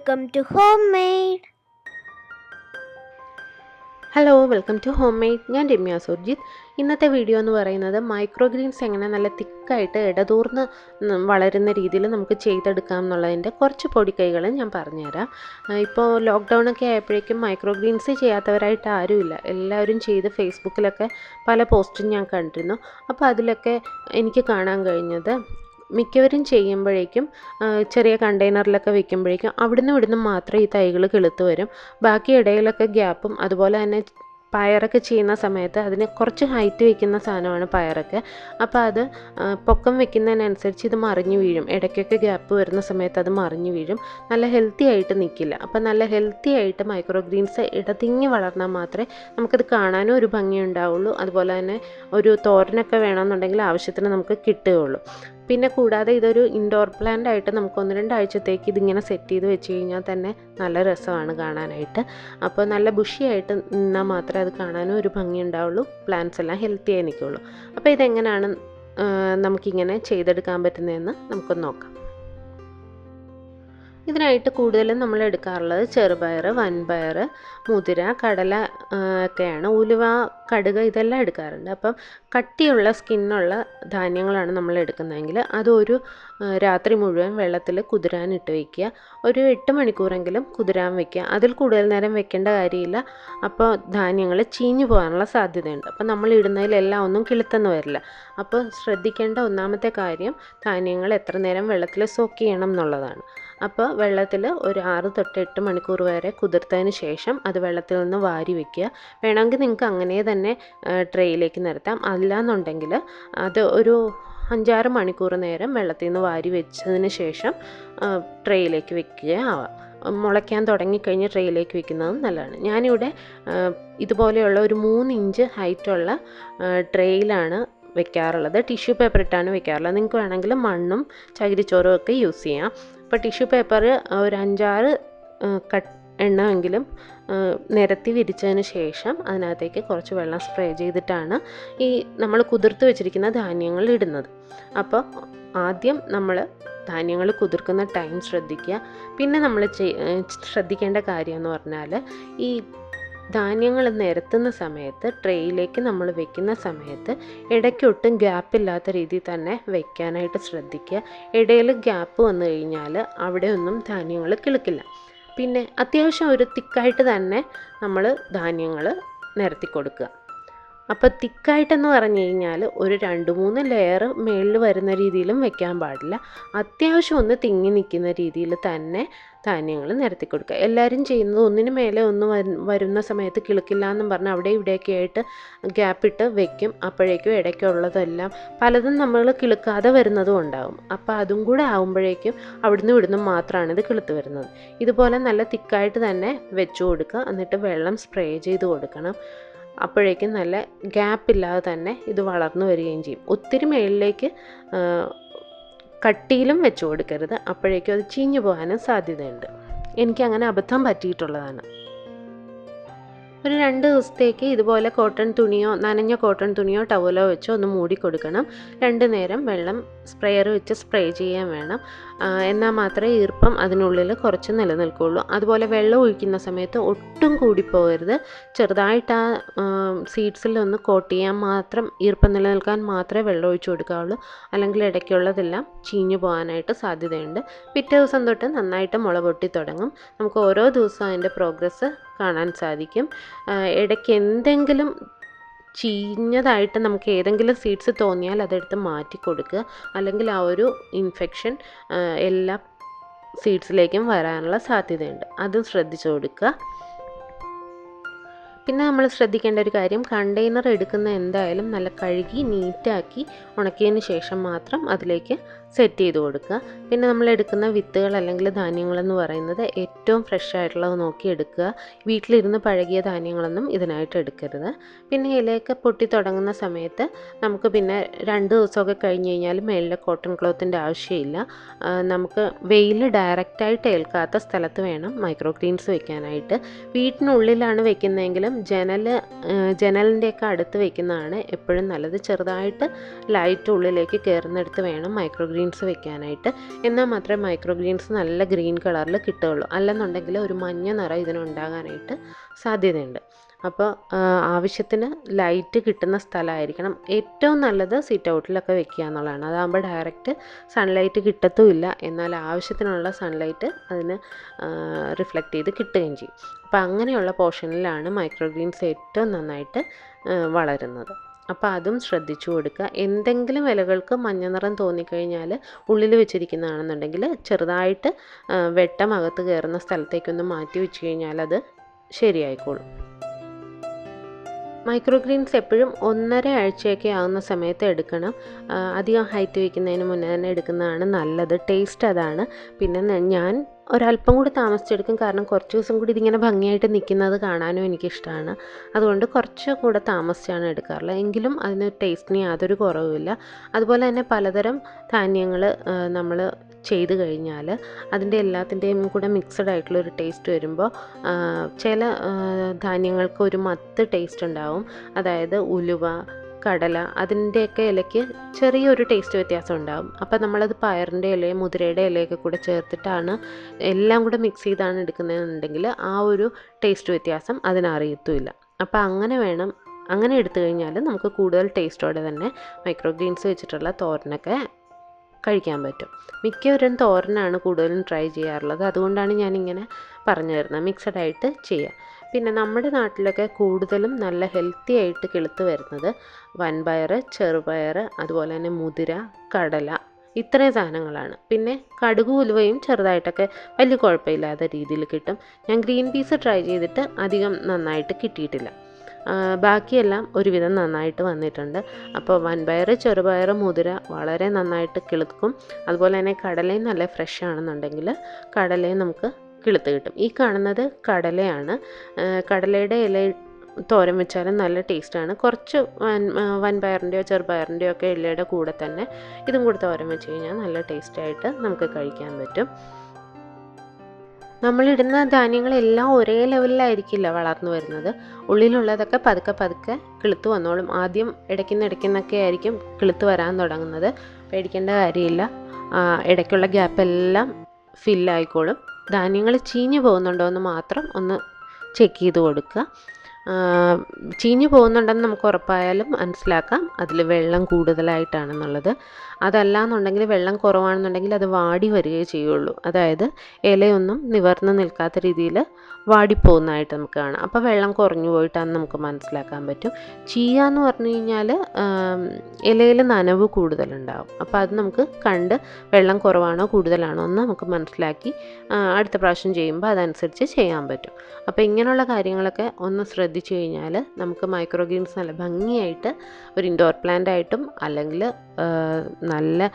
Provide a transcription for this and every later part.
welcome to Homemade. Hello, welcome to Homemade. ഞാൻ രമ്യ സുർജിത്ത്. ഇന്നത്തെ video എന്ന് പറയുന്നത് മൈക്രോ ഗ്രീൻസ് എങ്ങനെ നല്ല തിക്കായിട്ട് ഇടതൂർന്ന് വളരുന്ന രീതിയിൽ നമുക്ക് ചെയ്തെടുക്കാം എന്നുള്ളതിൻ്റെ കുറച്ച് പൊടിക്കൈകൾ ഞാൻ പറഞ്ഞുതരാം. ഇപ്പോൾ ലോക്ക്ഡൗണൊക്കെ ആയപ്പോഴേക്കും മൈക്രോ ഗ്രീൻസ് ചെയ്യാത്തവരായിട്ട് ആരുമില്ല. എല്ലാവരും ചെയ്ത് ഫേസ്ബുക്കിലൊക്കെ പല പോസ്റ്റും ഞാൻ കണ്ടിരുന്നു. അപ്പോൾ അതിലൊക്കെ എനിക്ക് കാണാൻ കഴിഞ്ഞത് മിക്കവരും ചെയ്യുമ്പോഴേക്കും ചെറിയ കണ്ടെയ്നറിലൊക്കെ വെക്കുമ്പോഴേക്കും ഇവിടുന്ന് മാത്രമേ ഈ തൈകൾ കിളുത്ത് വരും. ബാക്കി ഇടയിലൊക്കെ ഗ്യാപ്പും, അതുപോലെ തന്നെ പയറൊക്കെ ചെയ്യുന്ന സമയത്ത് അതിന് കുറച്ച് ഹൈറ്റ് വയ്ക്കുന്ന സാധനമാണ് പയറൊക്കെ. അപ്പോൾ അത് പൊക്കം വെക്കുന്നതിനനുസരിച്ച് ഇത് മറിഞ്ഞു വീഴും. ഇടയ്ക്കൊക്കെ ഗ്യാപ്പ് വരുന്ന സമയത്ത് അത് മറിഞ്ഞു വീഴും. നല്ല ഹെൽത്തി ആയിട്ട് നിൽക്കില്ല. അപ്പോൾ നല്ല ഹെൽത്തി ആയിട്ട് മൈക്രോ ഗ്രീൻസ് ഇടതിങ്ങി വളർന്നാൽ മാത്രമേ നമുക്കത് കാണാനും ഒരു ഭംഗി ഉണ്ടാവുള്ളൂ. അതുപോലെ തന്നെ ഒരു തോരനൊക്കെ വേണമെന്നുണ്ടെങ്കിൽ ആവശ്യത്തിന് നമുക്ക് കിട്ടുകയുള്ളൂ. പിന്നെ കൂടാതെ ഇതൊരു ഇൻഡോർ പ്ലാന്റ് ആയിട്ട് നമുക്ക് 1-2 ആഴ്ചത്തേക്ക് ഇതിങ്ങനെ സെറ്റ് ചെയ്ത് വെച്ച് കഴിഞ്ഞാൽ തന്നെ നല്ല രസമാണ് കാണാനായിട്ട്. അപ്പോൾ നല്ല ബുഷിയായിട്ട് നിന്നാൽ മാത്രമേ അത് കാണാനും ഒരു ഭംഗി ഉണ്ടാവുള്ളൂ, പ്ലാന്റ്സ് എല്ലാം ഹെൽത്തി ആയി നിൽക്കുകയുള്ളൂ. അപ്പോൾ ഇതെങ്ങനെയാണ് നമുക്കിങ്ങനെ ചെയ്തെടുക്കാൻ പറ്റുന്നതെന്ന് നമുക്കൊന്ന് നോക്കാം. ഇതിനായിട്ട് കൂടുതലും നമ്മൾ എടുക്കാറുള്ളത് ചെറുപയർ, വൻപയർ, മുതിര, കടല ഒക്കെയാണ്. ഉലുവ, കടുക് ഇതെല്ലാം എടുക്കാറുണ്ട്. അപ്പം കട്ടിയുള്ള സ്കിന്നുള്ള ധാന്യങ്ങളാണ് നമ്മൾ എടുക്കുന്നതെങ്കിൽ അതൊരു രാത്രി മുഴുവൻ വെള്ളത്തിൽ കുതിരാനിട്ട് വയ്ക്കുക. ഒരു 8 മണിക്കൂറെങ്കിലും കുതിരാൻ വയ്ക്കുക. അതിൽ കൂടുതൽ നേരം വെക്കേണ്ട കാര്യമില്ല. അപ്പോൾ ധാന്യങ്ങൾ ചീഞ്ഞു പോകാനുള്ള സാധ്യതയുണ്ട്. അപ്പോൾ നമ്മൾ ഇടുന്നതിലെല്ലാം ഒന്നും കിളുത്തെന്ന് വരില്ല. അപ്പോൾ ശ്രദ്ധിക്കേണ്ട ഒന്നാമത്തെ കാര്യം ധാന്യങ്ങൾ എത്ര നേരം വെള്ളത്തിൽ സോക്ക് ചെയ്യണം എന്നുള്ളതാണ്. അപ്പോൾ വെള്ളത്തിൽ ഒരു 6 തൊട്ട് 8 മണിക്കൂർ വരെ കുതിർത്തതിന് ശേഷം അത് വെള്ളത്തിൽ നിന്ന് വാരി വയ്ക്കുക. വേണമെങ്കിൽ നിങ്ങൾക്ക് അങ്ങനെ തന്നെ ട്രേയിലേക്ക് നിരത്താം. അല്ലാന്നുണ്ടെങ്കിൽ അത് ഒരു 5-6 മണിക്കൂർ നേരം വെള്ളത്തിൽ നിന്ന് വാരി വെച്ചതിന് ശേഷം ട്രേയിലേക്ക് വെക്കുക ആവാം. മുളയ്ക്കാൻ തുടങ്ങിക്കഴിഞ്ഞ് ട്രേയിലേക്ക് വെക്കുന്നതും നല്ലതാണ്. ഞാനിവിടെ ഇതുപോലെയുള്ള ഒരു 3 ഇഞ്ച് ഹൈറ്റുള്ള ട്രേയിലാണ് വെക്കാറുള്ളത്. ടിഷ്യൂ പേപ്പർ ഇട്ടാണ് വെക്കാറുള്ളത്. നിങ്ങൾക്ക് വേണമെങ്കിൽ മണ്ണും ചകിരിച്ചോറും ഒക്കെ യൂസ് ചെയ്യാം. അപ്പോൾ ടിഷ്യൂ പേപ്പർ ഒരു 5-6 എണ്ണമെങ്കിലും നിരത്തി വിരിച്ചതിന് ശേഷം അതിനകത്തേക്ക് കുറച്ച് വെള്ളം സ്പ്രേ ചെയ്തിട്ടാണ് ഈ നമ്മൾ കുതിർത്ത് വെച്ചിരിക്കുന്ന ധാന്യങ്ങൾ ഇടുന്നത്. അപ്പോൾ ആദ്യം നമ്മൾ ധാന്യങ്ങൾ കുതിർക്കുന്ന ടൈം ശ്രദ്ധിക്കുക. പിന്നെ നമ്മൾ ശ്രദ്ധിക്കേണ്ട കാര്യം എന്ന് പറഞ്ഞാൽ ഈ ധാന്യങ്ങൾ നിരത്തുന്ന സമയത്ത് ട്രേയിലേക്ക് നമ്മൾ വെക്കുന്ന സമയത്ത് ഇടയ്ക്കൊട്ടും ഗ്യാപ്പില്ലാത്ത രീതിയിൽ തന്നെ വെക്കാനായിട്ട് ശ്രദ്ധിക്കുക. ഇടയിൽ ഗ്യാപ്പ് വന്നു കഴിഞ്ഞാൽ അവിടെയൊന്നും ധാന്യങ്ങൾ കിളുക്കില്ല. പിന്നെ അത്യാവശ്യം ഒരു തിക്കായിട്ട് തന്നെ നമ്മൾ ധാന്യങ്ങൾ നിരത്തി കൊടുക്കുക. അപ്പോൾ തിക്കായിട്ടെന്ന് പറഞ്ഞു കഴിഞ്ഞാൽ ഒരു 2-3 ലെയർ മേളിൽ വരുന്ന രീതിയിലും വെക്കാൻ പാടില്ല. അത്യാവശ്യം ഒന്ന് തിങ്ങി നിൽക്കുന്ന രീതിയിൽ തന്നെ ധാന്യങ്ങൾ നിരത്തി കൊടുക്കുക. എല്ലാവരും ചെയ്യുന്നത് ഒന്നിന് മേലെ ഒന്ന് വരുന്ന സമയത്ത് കിളുക്കില്ല എന്നും പറഞ്ഞ് അവിടെ ഇവിടെയൊക്കെ ആയിട്ട് ഗ്യാപ്പിട്ട് വെക്കും. അപ്പോഴേക്കും ഇടയ്ക്കുള്ളതെല്ലാം പലതും നമ്മൾ കിളുക്കാതെ വരുന്നതും ഉണ്ടാകും. അപ്പോൾ അതും കൂടെ ആകുമ്പോഴേക്കും ഇവിടുന്ന് മാത്രമാണ് ഇത് കിളുത്ത് വരുന്നത്. ഇതുപോലെ നല്ല തിക്കായിട്ട് തന്നെ വെച്ച് കൊടുക്കുക. എന്നിട്ട് വെള്ളം സ്പ്രേ ചെയ്ത് കൊടുക്കണം. അപ്പോഴേക്കും നല്ല ഗ്യാപ്പില്ലാതെ തന്നെ ഇത് വളർന്നു വരികയും ചെയ്യും. ഒത്തിരി മേളിലേക്ക് കട്ടിയിലും വെച്ച് കൊടുക്കരുത്. അപ്പോഴേക്കും അത് ചീഞ്ഞു പോകാനും സാധ്യതയുണ്ട്. എനിക്കങ്ങനെ അബദ്ധം പറ്റിയിട്ടുള്ളതാണ്. ഒരു 2 ദിവസത്തേക്ക് ഇതുപോലെ കോട്ടൺ തുണിയോ നനഞ്ഞ കോട്ടൺ തുണിയോ ടവലോ വെച്ചോ ഒന്ന് മൂടി കൊടുക്കണം. 2 നേരം വെള്ളം സ്പ്രെയർ വെച്ച് സ്പ്രേ ചെയ്യാൻ വേണം. എന്നാൽ മാത്രമേ ഈർപ്പം അതിനുള്ളിൽ കുറച്ച് നിലനിൽക്കുകയുള്ളൂ. അതുപോലെ വെള്ളം ഒഴിക്കുന്ന സമയത്ത് ഒട്ടും കൂടിപ്പോകരുത്. ചെറുതായിട്ട് ആ സീഡ്സിൽ ഒന്ന് കോട്ട് ചെയ്യാൻ മാത്രം, ഈർപ്പം നിലനിൽക്കാൻ മാത്രമേ വെള്ളം ഒഴിച്ചു കൊടുക്കാവുള്ളൂ. അല്ലെങ്കിൽ ഇടയ്ക്കുള്ളതെല്ലാം ചീഞ്ഞു പോകാനായിട്ട് സാധ്യതയുണ്ട്. പിറ്റേ ദിവസം തൊട്ട് നന്നായിട്ട് മുള പൊട്ടി തുടങ്ങും. നമുക്ക് ഓരോ ദിവസവും അതിൻ്റെ പ്രോഗ്രസ് കാണാൻ സാധിക്കും. ഇടയ്ക്ക് എന്തെങ്കിലും ചീഞ്ഞതായിട്ട് നമുക്ക് ഏതെങ്കിലും സീഡ്സ് തോന്നിയാൽ അതെടുത്ത് മാറ്റി കൊടുക്കുക. അല്ലെങ്കിൽ ആ ഒരു ഇൻഫെക്ഷൻ എല്ലാ സീഡ്സിലേക്കും വരാനുള്ള സാധ്യതയുണ്ട്. അതും ശ്രദ്ധിച്ചു കൊടുക്കുക. പിന്നെ നമ്മൾ ശ്രദ്ധിക്കേണ്ട ഒരു കാര്യം, കണ്ടെയ്നർ എടുക്കുന്ന എന്തായാലും നല്ല കഴുകി നീറ്റാക്കി ഉണക്കിയതിന് ശേഷം മാത്രം അതിലേക്ക് സെറ്റ് ചെയ്ത് കൊടുക്കുക. പിന്നെ നമ്മൾ എടുക്കുന്ന വിത്തുകൾ അല്ലെങ്കിൽ ധാന്യങ്ങളെന്ന് പറയുന്നത് ഏറ്റവും ഫ്രഷ് ആയിട്ടുള്ളത് നോക്കി എടുക്കുക. വീട്ടിലിരുന്ന് പഴകിയ ധാന്യങ്ങളൊന്നും ഇതിനായിട്ട് എടുക്കരുത്. പിന്നെ ഇലയൊക്കെ പൊട്ടി തുടങ്ങുന്ന സമയത്ത് നമുക്ക് പിന്നെ 2 ദിവസമൊക്കെ കഴിഞ്ഞ് കഴിഞ്ഞാൽ മേളിലെ കോട്ടൺ ക്ലോത്തിൻ്റെ ആവശ്യമില്ല. നമുക്ക് വെയിൽ ഡയറക്റ്റായിട്ട് ഏൽക്കാത്ത സ്ഥലത്ത് വേണം മൈക്രോ ഗ്രീൻസ് വെക്കാനായിട്ട്. വീട്ടിനുള്ളിലാണ് വെക്കുന്നതെങ്കിൽ കൂടുതലും ജനലിൻ്റെയൊക്കെ അടുത്ത് വെക്കുന്നതാണ് എപ്പോഴും നല്ലത്. ചെറുതായിട്ട് ലൈറ്റ് ഉള്ളിലേക്ക് കയറുന്നിടത്ത് വേണം മൈക്രോ ഗ്രീൻസ് വെക്കാനായിട്ട്. എന്നാൽ മാത്രമേ മൈക്രോ ഗ്രീൻസ് നല്ല ഗ്രീൻ കളറിൽ കിട്ടുകയുള്ളൂ. അല്ലെന്നുണ്ടെങ്കിൽ ഒരു മഞ്ഞ നിറം ഇതിനുണ്ടാകാനായിട്ട് സാധ്യതയുണ്ട്. അപ്പോൾ ആവശ്യത്തിന് ലൈറ്റ് കിട്ടുന്ന സ്ഥലമായിരിക്കണം. ഏറ്റവും നല്ലത് സിറ്റ് ഔട്ടിലൊക്കെ വെക്കുക എന്നുള്ളതാണ്. അതാകുമ്പോൾ ഡയറക്റ്റ് സൺലൈറ്റ് കിട്ടത്തുമില്ല, എന്നാൽ ആവശ്യത്തിനുള്ള സൺലൈറ്റ് അതിന് റിഫ്ലക്റ്റ് ചെയ്ത് കിട്ടുകയും ചെയ്യും. അപ്പോൾ അങ്ങനെയുള്ള പോർഷനിലാണ് മൈക്രോ ഗ്രീൻസ് ഏറ്റവും നന്നായിട്ട് വളരുന്നത്. അപ്പോൾ അതും ശ്രദ്ധിച്ചു കൊടുക്കുക. എന്തെങ്കിലും ഇലകൾക്ക് മഞ്ഞ നിറം തോന്നിക്കഴിഞ്ഞാൽ ഉള്ളിൽ വെച്ചിരിക്കുന്നതാണെന്നുണ്ടെങ്കിൽ ചെറുതായിട്ട് വെട്ടം അകത്ത് കയറുന്ന സ്ഥലത്തേക്കൊന്ന് മാറ്റി വെച്ച് കഴിഞ്ഞാൽ അത് ശരിയായിക്കോളും. മൈക്രോ ഗ്രീൻസ് എപ്പോഴും 1.5 ആഴ്ചയൊക്കെ ആകുന്ന സമയത്ത് എടുക്കണം. അധികം ഹൈറ്റ് വയ്ക്കുന്നതിന് മുന്നേ തന്നെ എടുക്കുന്നതാണ് നല്ലത്. ടേസ്റ്റ് അതാണ്. പിന്നെ ഞാൻ ഒരല്പം കൂടി താമസിച്ചെടുക്കും, കാരണം കുറച്ച് ദിവസം കൂടി ഇതിങ്ങനെ ഭംഗിയായിട്ട് നിൽക്കുന്നത് കാണാനും എനിക്കിഷ്ടമാണ്. അതുകൊണ്ട് കുറച്ച് കൂടെ താമസിച്ചാണ് എടുക്കാറുള്ളത്. എങ്കിലും അതിന് ടേസ്റ്റിന് യാതൊരു കുറവുമില്ല. അതുപോലെ തന്നെ പലതരം ധാന്യങ്ങൾ നമ്മൾ ചെയ്ത് കഴിഞ്ഞാൽ അതിൻ്റെ എല്ലാത്തിൻ്റെയും കൂടെ മിക്സഡ് ആയിട്ടുള്ളൊരു ടേസ്റ്റ് വരുമ്പോൾ ചില ധാന്യങ്ങൾക്ക് ഒരു മത്ത് ടേസ്റ്റ് ഉണ്ടാവും. അതായത് ഉലുവ, കടല, അതിൻ്റെയൊക്കെ ഇലയ്ക്ക് ചെറിയൊരു ടേസ്റ്റ് വ്യത്യാസം ഉണ്ടാകും. അപ്പോൾ നമ്മളത് പയറിൻ്റെ ഇലയും മുതിരയുടെ ഇലയൊക്കെ കൂടെ ചേർത്തിട്ടാണ് എല്ലാം കൂടെ മിക്സ് ചെയ്താണ് എടുക്കുന്നതെന്നുണ്ടെങ്കിൽ ആ ഒരു ടേസ്റ്റ് വ്യത്യാസം അതിനറിയത്തുമില്ല. അപ്പോൾ അങ്ങനെ എടുത്തു കഴിഞ്ഞാൽ നമുക്ക് കൂടുതൽ ടേസ്റ്റോടെ തന്നെ മൈക്രോ ഗ്രീൻസ് വെച്ചിട്ടുള്ള തോരനൊക്കെ കഴിക്കാൻ പറ്റും. മിക്കവരും തോരനാണ് കൂടുതലും ട്രൈ ചെയ്യാറുള്ളത്. അതുകൊണ്ടാണ് ഞാനിങ്ങനെ പറഞ്ഞു തരുന്നത്, മിക്സഡ് ആയിട്ട് ചെയ്യുക. പിന്നെ നമ്മുടെ നാട്ടിലൊക്കെ കൂടുതലും നല്ല ഹെൽത്തി ആയിട്ട് കിളുത്ത് വരുന്നത് വൻപയർ, ചെറുപയർ, അതുപോലെ തന്നെ മുതിര, കടല, ഇത്രയും സാധനങ്ങളാണ്. പിന്നെ കടുക് ഉലുവയും ചെറുതായിട്ടൊക്കെ വലിയ കുഴപ്പമില്ലാത്ത രീതിയിൽ കിട്ടും. ഞാൻ ഗ്രീൻ പീസ് ട്രൈ ചെയ്തിട്ട് അധികം നന്നായിട്ട് കിട്ടിയിട്ടില്ല. ബാക്കിയെല്ലാം ഒരുവിധം നന്നായിട്ട് വന്നിട്ടുണ്ട്. അപ്പോൾ വൻപയർ, ചെറുപയർ, മുതിര വളരെ നന്നായിട്ട് കിളുക്കും. അതുപോലെ തന്നെ കടലയും നല്ല ഫ്രഷ് ആണെന്നുണ്ടെങ്കിൽ കടലയും നമുക്ക് കിളുത്ത് കിട്ടും. ഈ കാണുന്നത് കടലയാണ്. കടലയുടെ ഇല തോരൻ വെച്ചാലും നല്ല ടേസ്റ്റാണ്. കുറച്ച് വൻപയറിൻ്റെയോ ചെറുപയറിൻ്റെയോ ഒക്കെ ഇലയുടെ കൂടെ തന്നെ ഇതും കൂടെ തോരൻ വെച്ച് കഴിഞ്ഞാൽ നല്ല ടേസ്റ്റായിട്ട് നമുക്ക് കഴിക്കാൻ പറ്റും. നമ്മളിടുന്ന ധാന്യങ്ങളെല്ലാം ഒരേ ലെവലിലായിരിക്കില്ല വളർന്നു വരുന്നത്. ഉള്ളിലുള്ളതൊക്കെ പതുക്കെ കിളുത്ത് വന്നോളും. ആദ്യം ഇടയ്ക്കുന്നൊക്കെ ആയിരിക്കും കിളുത്ത് വരാൻ തുടങ്ങുന്നത്. പേടിക്കേണ്ട കാര്യമില്ല. ഇടയ്ക്കുള്ള ഗ്യാപ്പെല്ലാം ഫില്ലായിക്കോളും. ധാന്യങ്ങൾ ചീഞ്ഞു പോകുന്നുണ്ടോ എന്ന് മാത്രം ഒന്ന് ചെക്ക് ചെയ്ത് കൊടുക്കുക. ചീഞ്ഞു പോകുന്നുണ്ടെന്ന് നമുക്ക് ഉറപ്പായാലും മനസ്സിലാക്കാം അതിൽ വെള്ളം കൂടുതലായിട്ടാണെന്നുള്ളത്. അതല്ലാന്നുണ്ടെങ്കിൽ വെള്ളം കുറവാണെന്നുണ്ടെങ്കിൽ അത് വാടി വരികയേ ചെയ്യുള്ളൂ. അതായത് ഇലയൊന്നും നിവർന്ന് നിൽക്കാത്ത രീതിയിൽ വാടിപ്പോകുന്നതായിട്ട് നമുക്ക് കാണാം. അപ്പോൾ വെള്ളം കുറഞ്ഞു പോയിട്ടാണെന്ന് നമുക്ക് മനസ്സിലാക്കാൻ പറ്റും. ചീയുക എന്ന് പറഞ്ഞു കഴിഞ്ഞാൽ ഇലയിൽ നനവ് കൂടുതലുണ്ടാവും. അപ്പോൾ അത് നമുക്ക് കണ്ട് വെള്ളം കുറവാണോ കൂടുതലാണോ എന്ന് നമുക്ക് മനസ്സിലാക്കി അടുത്ത പ്രാവശ്യം ചെയ്യുമ്പോൾ അതനുസരിച്ച് ചെയ്യാൻ പറ്റും. അപ്പോൾ ഇങ്ങനെയുള്ള കാര്യങ്ങളൊക്കെ ഒന്ന് ശ്രദ്ധിച്ചു കഴിഞ്ഞാൽ നമുക്ക് മൈക്രോ ഗ്രീൻസ് നല്ല ഭംഗിയായിട്ട് ഒരു ഇൻഡോർ പ്ലാന്റ് ആയിട്ടും അല്ലെങ്കിൽ നല്ല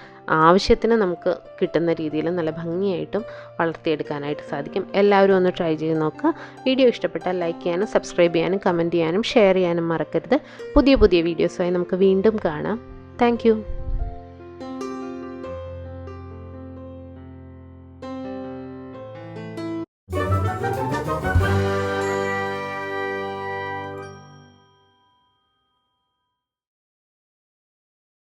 ആവശ്യത്തിന് നമുക്ക് കിട്ടുന്ന രീതിയിൽ നല്ല ഭംഗിയായിട്ടും വളർത്തിയെടുക്കാനായിട്ട് സാധിക്കും. എല്ലാവരും ഒന്ന് ട്രൈ ചെയ്ത് നോക്കുക. വീഡിയോ ഇഷ്ടപ്പെട്ടാൽ ലൈക്ക് ചെയ്യാനും സബ്സ്ക്രൈബ് ചെയ്യാനും കമൻറ്റ് ചെയ്യാനും ഷെയർ ചെയ്യാനും മറക്കരുത്. പുതിയ വീഡിയോസുമായി നമുക്ക് വീണ്ടും കാണാം. താങ്ക്